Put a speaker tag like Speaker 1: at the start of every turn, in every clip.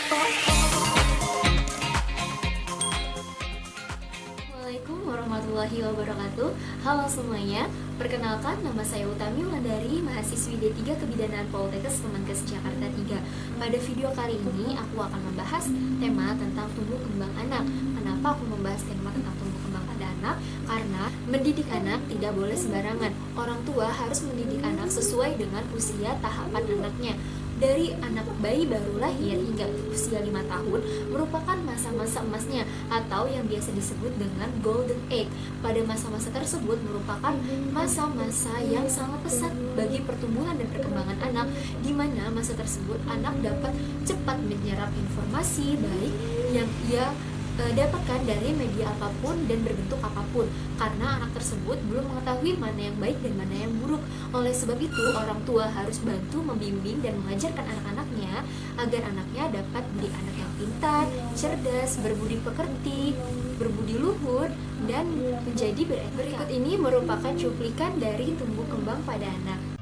Speaker 1: Assalamualaikum warahmatullahi wabarakatuh. Halo semuanya, perkenalkan nama saya Utami Wulandari, mahasiswi D3 Kebidanaan Poltekkes Kemenkes Jakarta 3. Pada video kali ini aku akan membahas tema tentang tumbuh kembang anak. Kenapa aku membahas tema tentang tumbuh kembang pada anak? Karena mendidik anak tidak boleh sembarangan. Orang tua harus mendidik anak sesuai dengan usia tahapan anaknya. Dari anak bayi baru lahir hingga usia 5 tahun merupakan masa-masa emasnya atau yang biasa disebut dengan golden age. Pada masa-masa tersebut merupakan masa-masa yang sangat pesat bagi pertumbuhan dan perkembangan anak, di mana masa tersebut anak dapat cepat menyerap informasi baik yang ia dapatkan dari media apapun dan berbentuk apapun, karena anak tersebut belum mengetahui mana yang baik dan mana yang buruk. Oleh sebab itu, orang tua harus bantu membimbing dan mengajarkan anak-anaknya agar anaknya dapat menjadi anak yang pintar, cerdas, berbudi pekerti, berbudi luhur, dan menjadi beretika. Berikut ini merupakan cuplikan dari tumbuh kembang pada anak.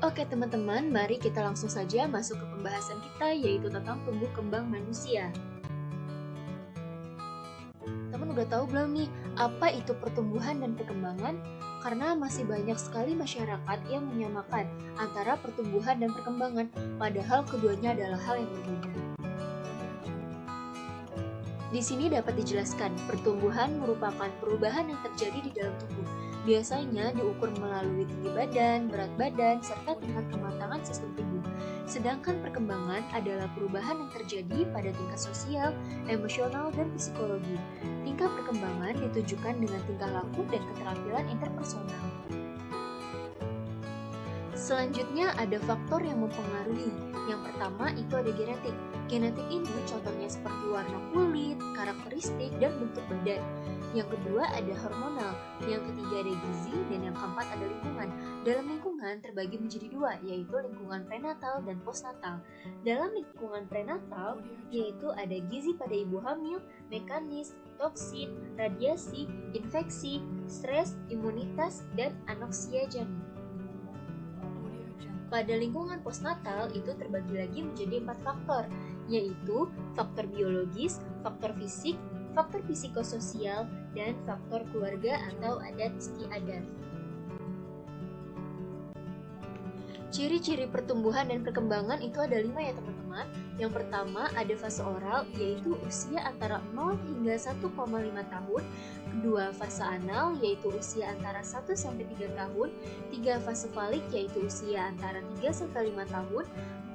Speaker 1: Oke teman-teman, mari kita langsung saja masuk ke pembahasan kita, yaitu tentang tumbuh kembang manusia. Teman udah tahu belum nih, apa itu pertumbuhan dan perkembangan? Karena masih banyak sekali masyarakat yang menyamakan antara pertumbuhan dan perkembangan, padahal keduanya adalah hal yang berbeda. Di sini dapat dijelaskan, pertumbuhan merupakan perubahan yang terjadi di dalam tubuh. Biasanya diukur melalui tinggi badan, berat badan, serta tingkat kematangan sistem tubuh. Sedangkan perkembangan adalah perubahan yang terjadi pada tingkat sosial, emosional, dan psikologi. Tingkat perkembangan ditujukan dengan tingkah laku dan keterampilan interpersonal. Selanjutnya ada faktor yang mempengaruhi. Yang pertama itu ada genetik. Genetik ini contohnya seperti warna kulit, karakteristik, dan bentuk badan. Yang kedua ada hormonal, yang ketiga ada gizi, dan yang keempat ada lingkungan. Dalam lingkungan terbagi menjadi dua, yaitu lingkungan prenatal dan postnatal. Dalam lingkungan prenatal, yaitu ada gizi pada ibu hamil, mekanis, toksin, radiasi, infeksi, stres, imunitas, dan anoksia janin. Pada lingkungan postnatal itu terbagi lagi menjadi 4 faktor, yaitu faktor biologis, faktor fisik, faktor psikososial, dan faktor keluarga atau adat istiadat. Ciri-ciri pertumbuhan dan perkembangan itu ada 5 ya teman-teman. Yang pertama ada fase oral, yaitu usia antara 0 hingga 1,5 tahun. Kedua fase anal, yaitu usia antara 1-3 tahun. 3 fase falik, yaitu usia antara 3-5 tahun.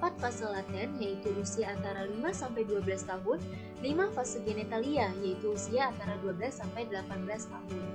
Speaker 1: 4 fase laten, yaitu usia antara 5-12 tahun. 5 fase genitalia, yaitu usia antara 12-18 tahun.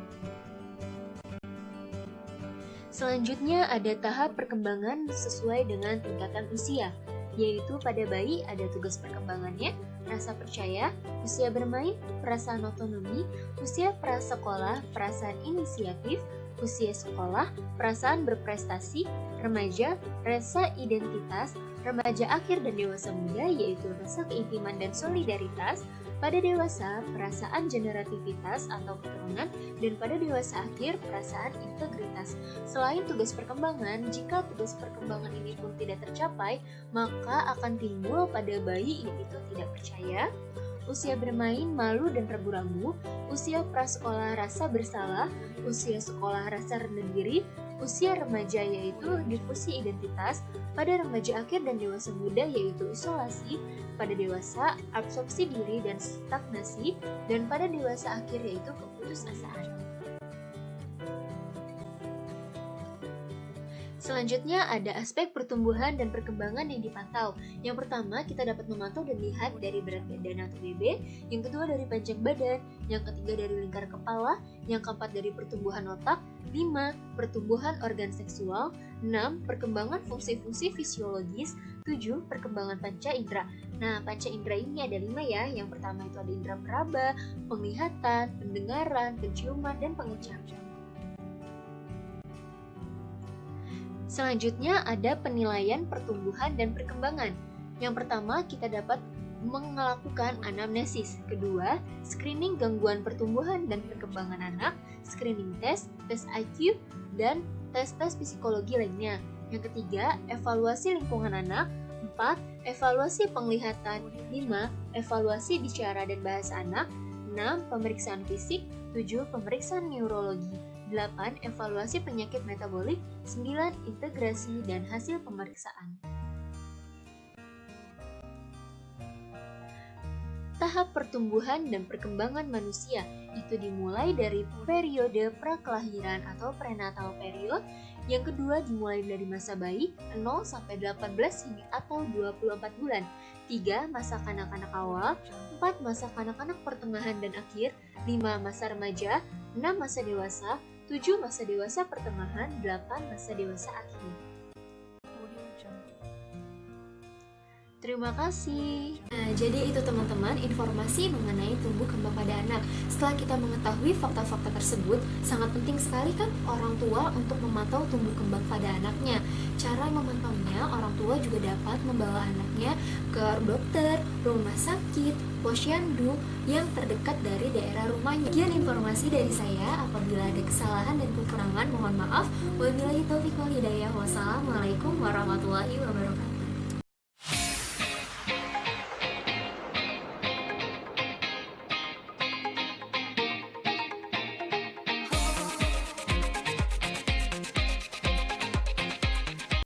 Speaker 1: Selanjutnya ada tahap perkembangan sesuai dengan tingkatan usia, yaitu pada bayi ada tugas perkembangannya, rasa percaya, usia bermain, perasaan otonomi, usia prasekolah, perasaan inisiatif, usia sekolah, perasaan berprestasi, remaja, rasa identitas, remaja akhir dan dewasa muda yaitu rasa keintiman dan solidaritas, pada dewasa perasaan generativitas atau keturunan, dan pada dewasa akhir perasaan integritas. Selain tugas perkembangan, jika tugas perkembangan ini pun tidak tercapai, maka akan timbul pada bayi yaitu tidak percaya, usia bermain, malu dan ragu-ragu, usia prasekolah rasa bersalah, usia sekolah rasa rendah diri, usia remaja yaitu difusi identitas, pada remaja akhir dan dewasa muda yaitu isolasi, pada dewasa absorpsi diri dan stagnasi, dan pada dewasa akhir yaitu keputusasaan. Selanjutnya ada aspek pertumbuhan dan perkembangan yang dipantau. Yang pertama kita dapat memantau dan lihat dari berat badan atau BB, yang kedua dari panjang badan, yang ketiga dari lingkar kepala, yang keempat dari pertumbuhan otak, 5. Pertumbuhan organ seksual, 6. Perkembangan fungsi-fungsi fisiologis, 7. Perkembangan panca indera. Nah, panca indera ini ada 5 ya. Yang pertama itu ada indera peraba, penglihatan, pendengaran, penciuman, dan pengecapan. Selanjutnya ada penilaian pertumbuhan dan perkembangan. Yang pertama kita dapat melakukan anamnesis. Kedua, screening gangguan pertumbuhan dan perkembangan anak, screening test, tes IQ, dan tes-tes psikologi lainnya. Yang ketiga, evaluasi lingkungan anak. 4. Evaluasi penglihatan. 5. Evaluasi bicara dan bahasa anak. 6. Pemeriksaan fisik. 7. Pemeriksaan neurologi. 8. Evaluasi penyakit metabolik. 9. Integrasi dan hasil pemeriksaan. Tahap pertumbuhan dan perkembangan manusia itu dimulai dari periode prakelahiran atau prenatal period. Yang kedua dimulai dari masa bayi 0 sampai 18 hingga atau 24 bulan. 3. Masa kanak-kanak awal. 4. Masa kanak-kanak pertengahan dan akhir. 5. Masa remaja. 6. Masa dewasa. 7. Masa dewasa pertengahan. 8. Masa dewasa akhir. Terima kasih. Nah, jadi itu teman-teman informasi mengenai tumbuh kembang pada anak. Setelah kita mengetahui fakta-fakta tersebut, sangat penting sekali kan orang tua untuk memantau tumbuh kembang pada anaknya. Cara memantaunya, orang tua juga dapat membawa anaknya ke dokter, rumah sakit, posyandu yang terdekat dari daerah rumahnya. Sekian informasi dari saya. Apabila ada kesalahan dan kekurangan, mohon maaf. Wabillahi taufiq wal hidayah. Wassalamualaikum warahmatullahi wabarakatuh.